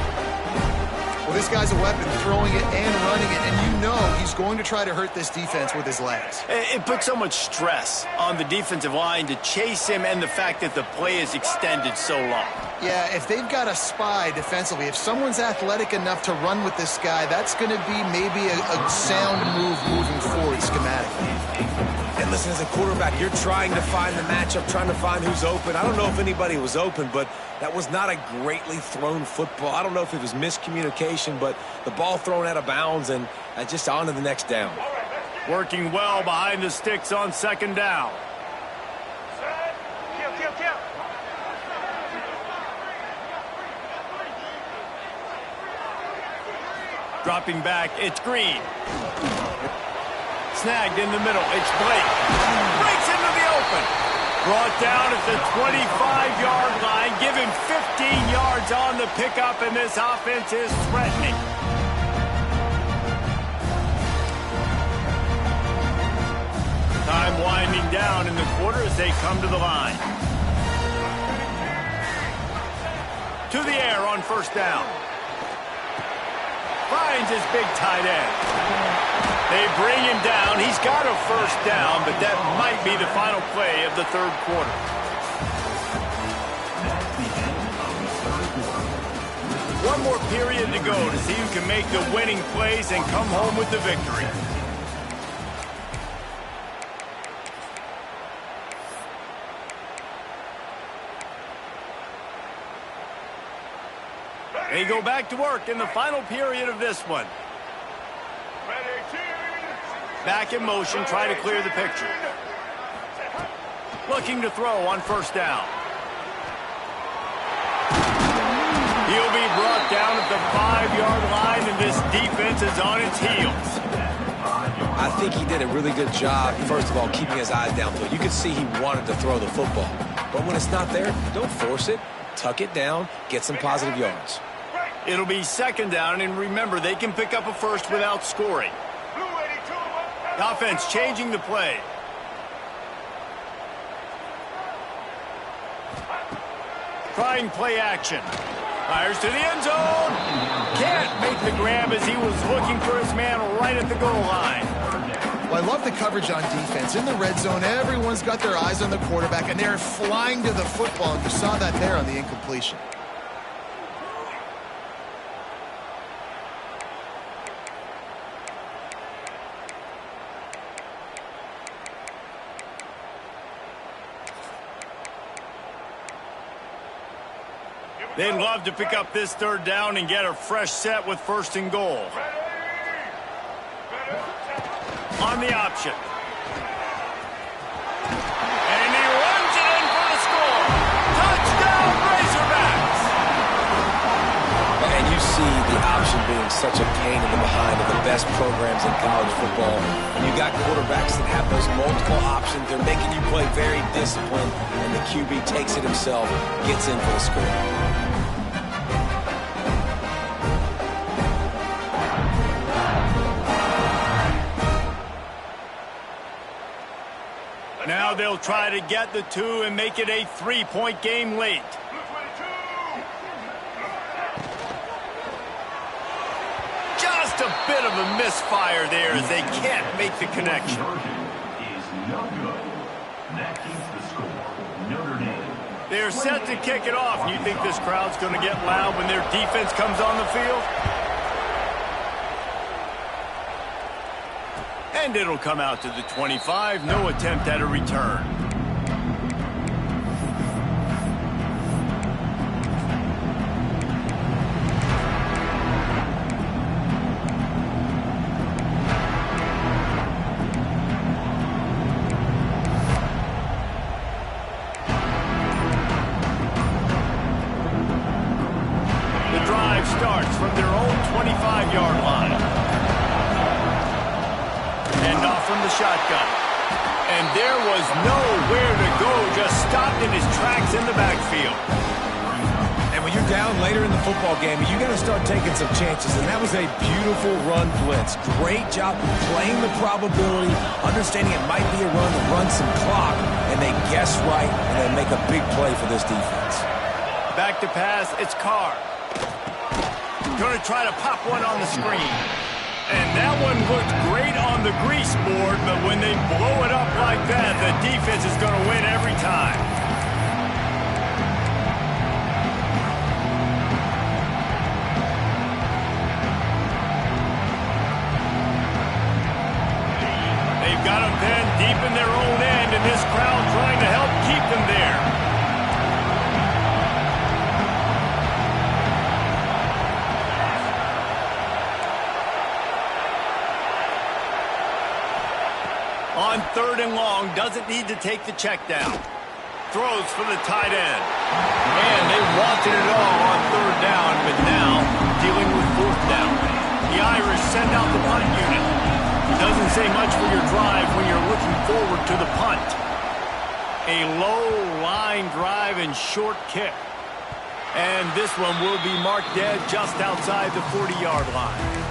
Well, this guy's a weapon, throwing it and running it, and you know he's going to try to hurt this defense with his legs. It puts so much stress on the defensive line to chase him, and the fact that the play is extended so long. Yeah, if they've got a spy defensively, if someone's athletic enough to run with this guy, that's going to be maybe a sound move moving forward schematically. And listen, as a quarterback, you're trying to find the matchup, trying to find who's open. I don't know if anybody was open, but that was not a greatly thrown football. I don't know if it was miscommunication, but the ball thrown out of bounds and just on to the next down. Working well behind the sticks on 2nd down. Dropping back, it's Green. Snagged in the middle, it's Blake. Breaks into the open. Brought down at the 25-yard line. Give him 15 yards on the pickup, and this offense is threatening. Time winding down in the quarter as they come to the line. To the air on first down. Finds his big tight end. They bring him down. He's got a first down, but that might be the final play of the third quarter. One more period to go to see who can make the winning plays and come home with the victory. They go back to work in the final period of this one. Back in motion, try to clear the picture. Looking to throw on first down. He'll be brought down at the 5-yard line, and this defense is on its heels. I think he did a really good job, first of all, keeping his eyes downfield. You could see he wanted to throw the football. But when it's not there, don't force it. Tuck it down, get some positive yards. It'll be 2nd down, and remember, they can pick up a first without scoring. The offense changing the play. Trying play action. Fires to the end zone. Can't make the grab as he was looking for his man right at the goal line. Well, I love the coverage on defense. In the red zone, everyone's got their eyes on the quarterback, and they're flying to the football, and you saw that there on the incompletion. They'd love to pick up this third down and get a fresh set with 1st and goal. On the option. And he runs it in for the score. see the option being such a pain in the behind of the best programs in college football. When you got quarterbacks that have those multiple options, they're making you play very disciplined, and the QB takes it himself, gets in for the score. Now they'll try to get the 2 and make it a 3-point game late. Just a bit of a misfire there as they can't make the connection. Is no good. That keeps the score. Notre Dame. They're set to kick it off. You think this crowd's going to get loud when their defense comes on the field? And it'll come out to the 25. No attempt at a return. The drive starts from their own 25-yard line. And off from the shotgun. And there was nowhere to go, just stopped in his tracks in the backfield. And when you're down later in the football game, you got to start taking some chances. And that was a beautiful run blitz. Great job playing the probability, understanding it might be a run to run some clock, and they guess right and then make a big play for this defense. Back to pass, it's Carr. Going to try to pop one on the screen. And that one looked great on the grease board, but when they blow it up like that, the defense is going to win every time. They've got them pinned deep in their own end, and this crowd trying to help keep them there. On 3rd and long, doesn't need to take the check down. Throws for the tight end. And they wanted it all on 3rd down, but now dealing with 4th down. The Irish send out the punt unit. Doesn't say much for your drive when you're looking forward to the punt. A low line drive and short kick. And this one will be marked dead just outside the 40-yard line.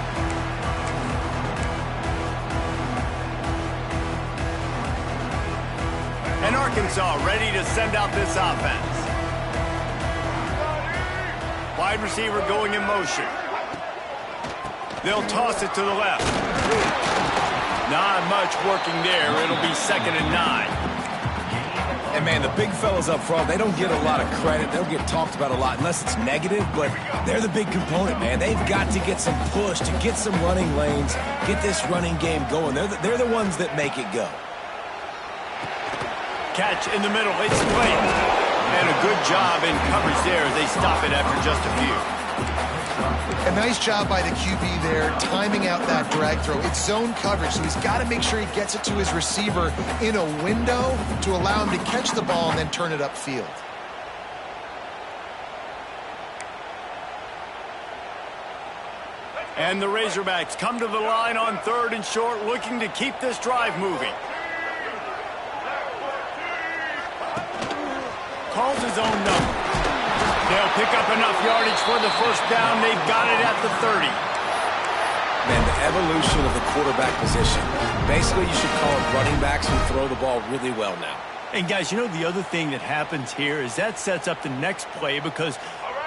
And Arkansas ready to send out this offense. Wide receiver going in motion. They'll toss it to the left. Not much working there. It'll be 2nd and 9. And, man, the big fellas up front, they don't get a lot of credit. They don't get talked about a lot unless it's negative, but they're the big component, man. They've got to get some push, to get some running lanes, get this running game going. They're the ones that make it go. Catch in the middle. It's late. And a good job in coverage there as they stop it after just a few. A nice job by the QB there, timing out that drag throw. It's zone coverage, so he's got to make sure he gets it to his receiver in a window to allow him to catch the ball and then turn it upfield. And the Razorbacks come to the line on 3rd and short, looking to keep this drive moving. Calls his own number. They'll pick up enough yardage for the 1st down. They've got it at the 30. Man, the evolution of the quarterback position. Basically, you should call it running backs who throw the ball really well now. And, guys, you know the other thing that happens here is that sets up the next play because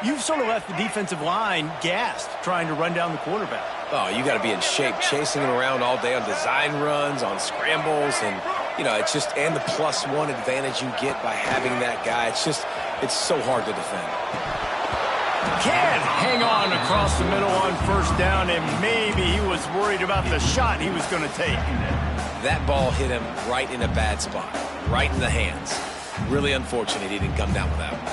you've sort of left the defensive line gassed trying to run down the quarterback. Oh, you got to be in shape, chasing him around all day on design runs, on scrambles, and, you know, it's just, and the +1 advantage you get by having that guy. It's so hard to defend. Can't hang on across the middle on 1st down, and maybe he was worried about the shot he was going to take. That ball hit him right in a bad spot, right in the hands. Really unfortunate he didn't come down with that one.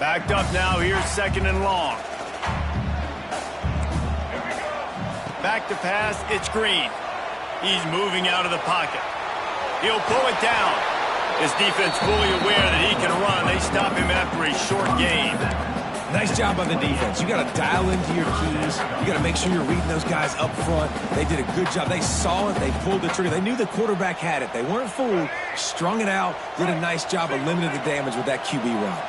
Backed up now, here's 2nd and long. Back to pass, it's Green. He's moving out of the pocket. He'll pull it down. His defense fully aware that he can run. They stop him after a short gain. Nice job by the defense. You got to dial into your keys. You got to make sure you're reading those guys up front. They did a good job. They saw it. They pulled the trigger. They knew the quarterback had it. They weren't fooled. Strung it out. Did a nice job of limiting the damage with that QB run.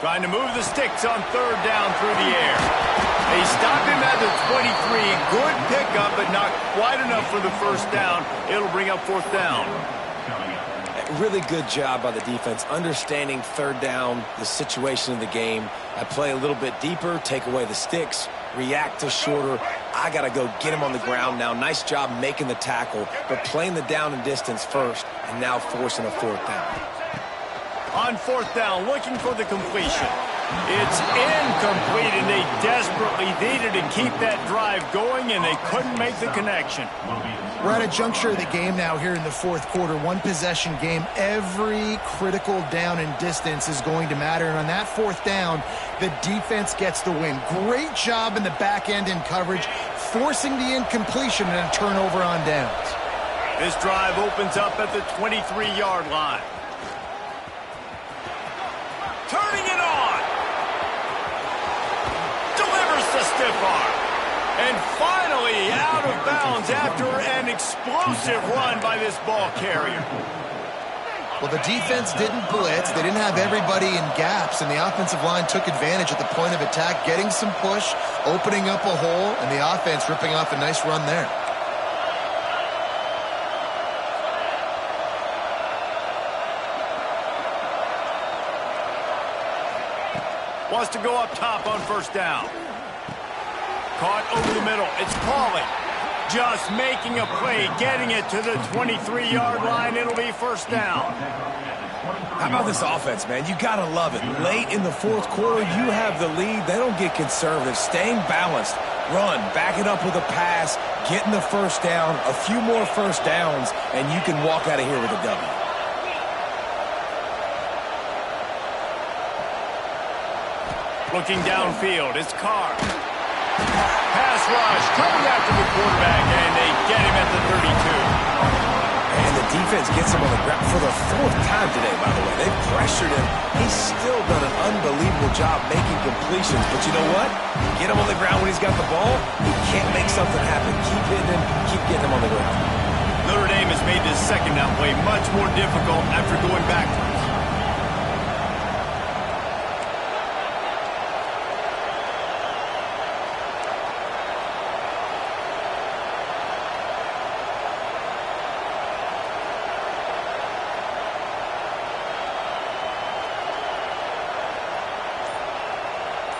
Trying to move the sticks on third down through the air. They stop him at the 23. Good pickup, but not quite enough for the first down. It'll bring up fourth down. Really good job by the defense, understanding third down, the situation of the game. I play a little bit deeper, take away the sticks, react to shorter. I got to go get him on the ground now. Nice job making the tackle, but playing the down and distance first, and now forcing a fourth down. On fourth down, looking for the completion. It's incomplete, and they desperately needed to keep that drive going, and they couldn't make the connection. We're at a juncture of the game now here in the fourth quarter. One possession game. Every critical down and distance is going to matter. And on that fourth down, the defense gets the win. Great job in the back end in coverage, forcing the incompletion and a turnover on downs. This drive opens up at the 23-yard line. Turning it on. Delivers the stiff arm. And finally out of bounds after an explosive run by this ball carrier. Well, the defense didn't blitz. They didn't have everybody in gaps, and the offensive line took advantage at the point of attack, getting some push, opening up a hole, and the offense ripping off a nice run there. Wants to go up top on first down. Caught over the middle. It's Pauly. Just making a play, getting it to the 23-yard line. It'll be first down. How about this offense, man? You got to love it. Late in the fourth quarter, you have the lead. They don't get conservative. Staying balanced. Run. Back it up with a pass. Getting the first down. A few more first downs, and you can walk out of here with a W. Looking downfield, it's Carr. Pass rush, coming after the quarterback, and they get him at the 32. And the defense gets him on the ground for the fourth time today, by the way. They've pressured him. He's still done an unbelievable job making completions. But you know what? Get him on the ground when he's got the ball. He can't make something happen. Keep hitting him. Keep getting him on the ground. Notre Dame has made this second down play much more difficult after going backwards.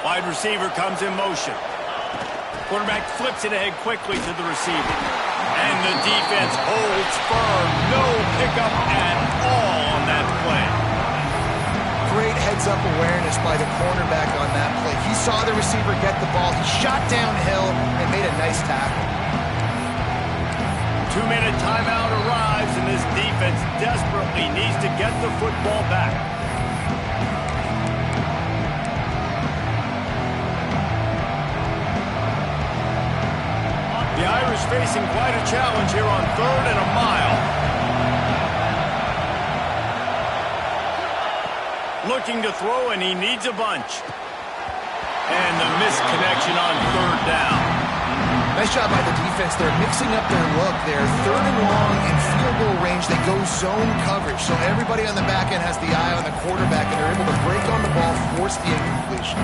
Wide receiver comes in motion. Quarterback flips it ahead quickly to the receiver. And the defense holds firm. No pickup at all on that play. Great heads-up awareness by the cornerback on that play. He saw the receiver get the ball. He shot downhill and made a nice tackle. 2-minute timeout arrives, and this defense desperately needs to get the football back. The Irish facing quite a challenge here on 3rd and a mile. Looking to throw, and he needs a bunch. And the misconnection on 3rd down. Nice job by the defense. They're mixing up their look. They're 3rd and long in field goal range. They go zone coverage. So everybody on the back end has the eye on the quarterback, and they're able to break on the ball, force the incompletion.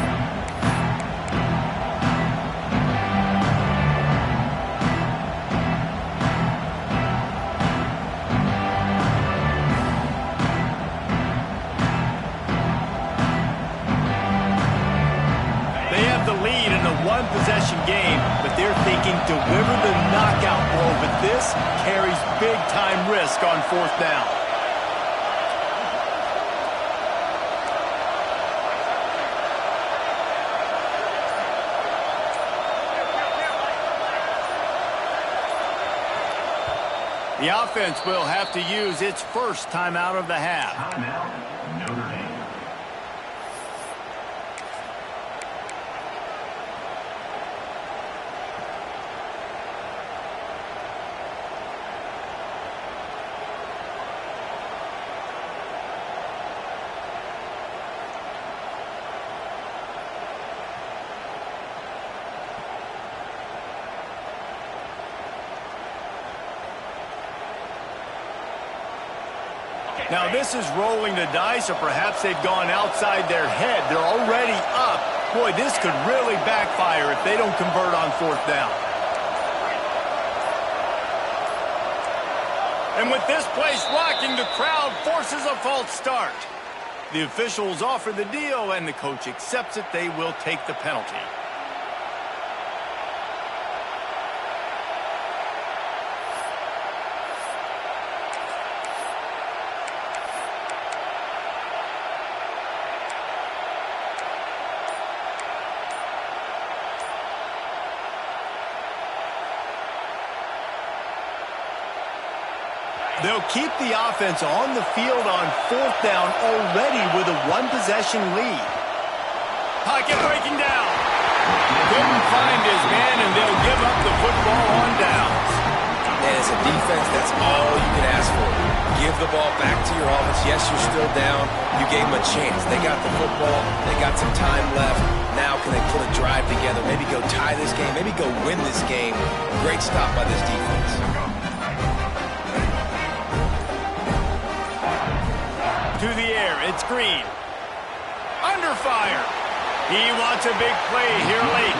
One-possession game, but they're thinking deliver the knockout blow, but this carries big-time risk on 4th down. The offense will have to use its first timeout of the half. Timeout, Notre Dame. Now, this is rolling the dice, or perhaps they've gone outside their head. They're already up. Boy, this could really backfire if they don't convert on fourth down. And with this place rocking, the crowd forces a false start. The officials offer the deal, and the coach accepts it. They will take the penalty. They'll keep the offense on the field on fourth down already with a one-possession lead. Pocket breaking down. Couldn't find his man, and they'll give up the football on downs. And as a defense, that's all you can ask for. Give the ball back to your offense. Yes, you're still down. You gave them a chance. They got the football. They got some time left. Now can they put a drive together? Maybe go tie this game. Maybe go win this game. Great stop by this defense. To the air, it's Green. Under fire. He wants a big play here late.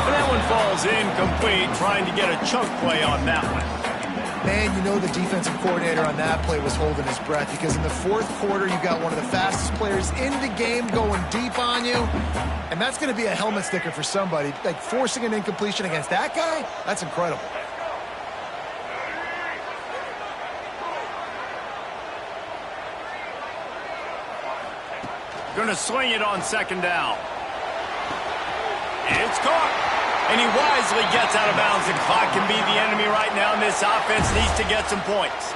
And that one falls incomplete, trying to get a chunk play on that one. Man, you know the defensive coordinator on that play was holding his breath, because in the fourth quarter, you got one of the fastest players in the game going deep on you. And that's going to be a helmet sticker for somebody. Like, forcing an incompletion against that guy, that's incredible. Going to swing it on second down. It's caught. And he wisely gets out of bounds. The clock can be the enemy right now, and this offense needs to get some points.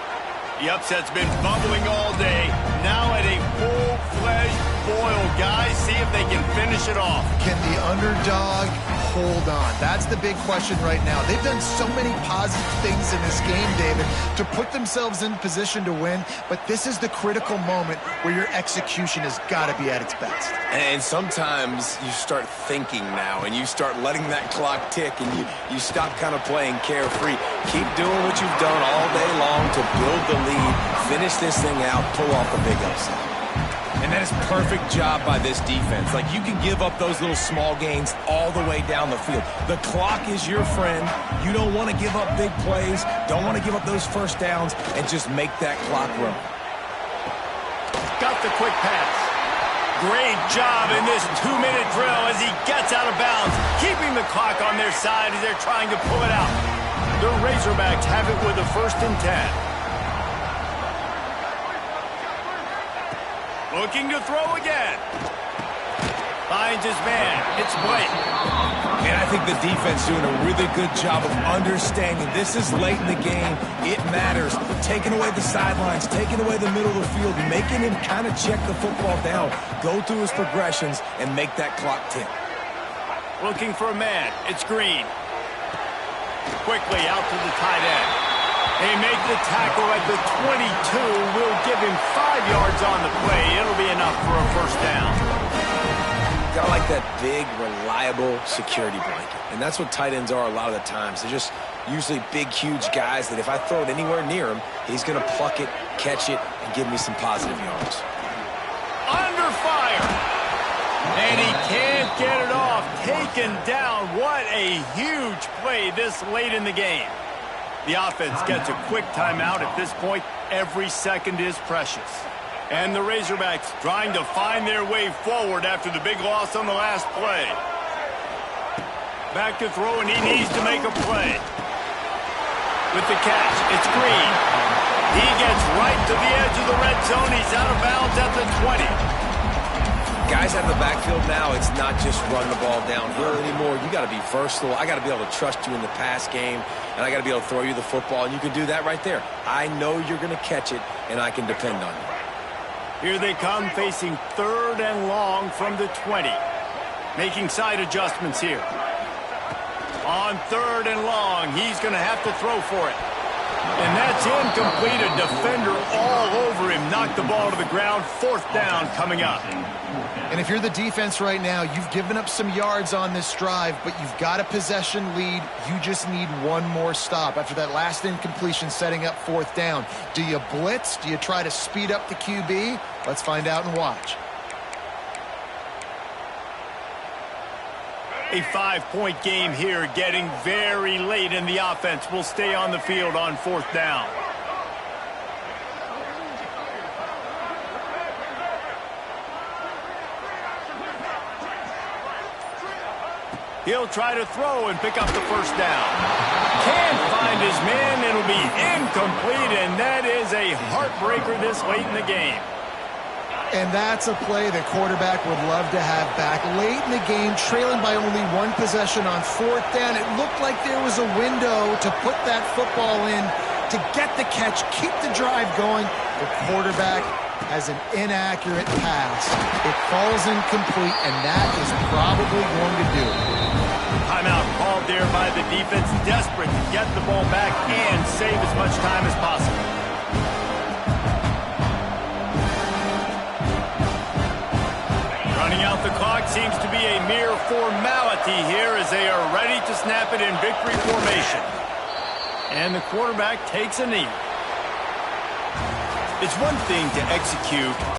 The upset's been bubbling all day. Now at a full-fledged boil, guys. See if they can finish it off. Can the underdog hold on? That's the big question right now. They've done so many positive things in this game, David, to put themselves in position to win, but this is the critical moment where your execution has got to be at its best. And sometimes you start thinking now, and you start letting that clock tick, and you stop kind of playing carefree. Keep doing what you've done all day long to build the lead, finish this thing out, pull off the big upset. And that is a perfect job by this defense. Like, you can give up those little small gains all the way down the field. The clock is your friend. You don't want to give up big plays, don't want to give up those first downs, and just make that clock run. Got the quick pass. Great job in this 2-minute drill as he gets out of bounds, keeping the clock on their side as they're trying to pull it out. The Razorbacks have it with a 1st and 10. Looking to throw again. Finds his man. It's Blake. And I think the defense doing a really good job of understanding this is late in the game. It matters. Taking away the sidelines, taking away the middle of the field, making him kind of check the football down, go through his progressions, and make that clock tick. Looking for a man. It's Green. Quickly out to the tight end. They make the tackle at the 22. Will give him 5 yards on the play. It'll be enough for a 1st down. Gotta like that big, reliable security blanket. And that's what tight ends are a lot of the times. They're just usually big, huge guys that if I throw it anywhere near him, he's going to pluck it, catch it, and give me some positive yards. Under fire. And he can't get it off. Taken down. What a huge play this late in the game. The offense gets a quick timeout at this point. Every second is precious. And the Razorbacks trying to find their way forward after the big loss on the last play. Back to throw, and he needs to make a play. With the catch, it's Green. He gets right to the edge of the red zone. He's out of bounds at the 20. Guys out of the backfield now, it's not just run the ball downhill anymore. You got to be versatile. I got to be able to trust you in the pass game, and I got to be able to throw you the football, and you can do that right there. I know you're going to catch it, and I can depend on you. Here they come, facing 3rd and long from the 20. Making side adjustments here. On 3rd and long, he's going to have to throw for it. And that's incomplete. A defender all over him. Knocked the ball to the ground. 4th down coming up. And if you're the defense right now, you've given up some yards on this drive, but you've got a possession lead. You just need one more stop. After that last incompletion setting up 4th down, do you blitz? Do you try to speed up the QB? Let's find out and watch. A 5-point game here, getting very late in the offense. Will stay on the field on 4th down. He'll try to throw and pick up the 1st down. Can't find his man. It'll be incomplete, and that is a heartbreaker this late in the game. And that's a play the quarterback would love to have back. Late in the game, trailing by only 1 possession on 4th down, it looked like there was a window to put that football in, to get the catch, keep the drive going. The quarterback has an inaccurate pass. It falls incomplete, and that is probably going to do it. Timeout called there by the defense, desperate to get the ball back and save as much time as possible. Running out the clock seems to be a mere formality here as they are ready to snap it in victory formation. And the quarterback takes a knee. It's one thing to execute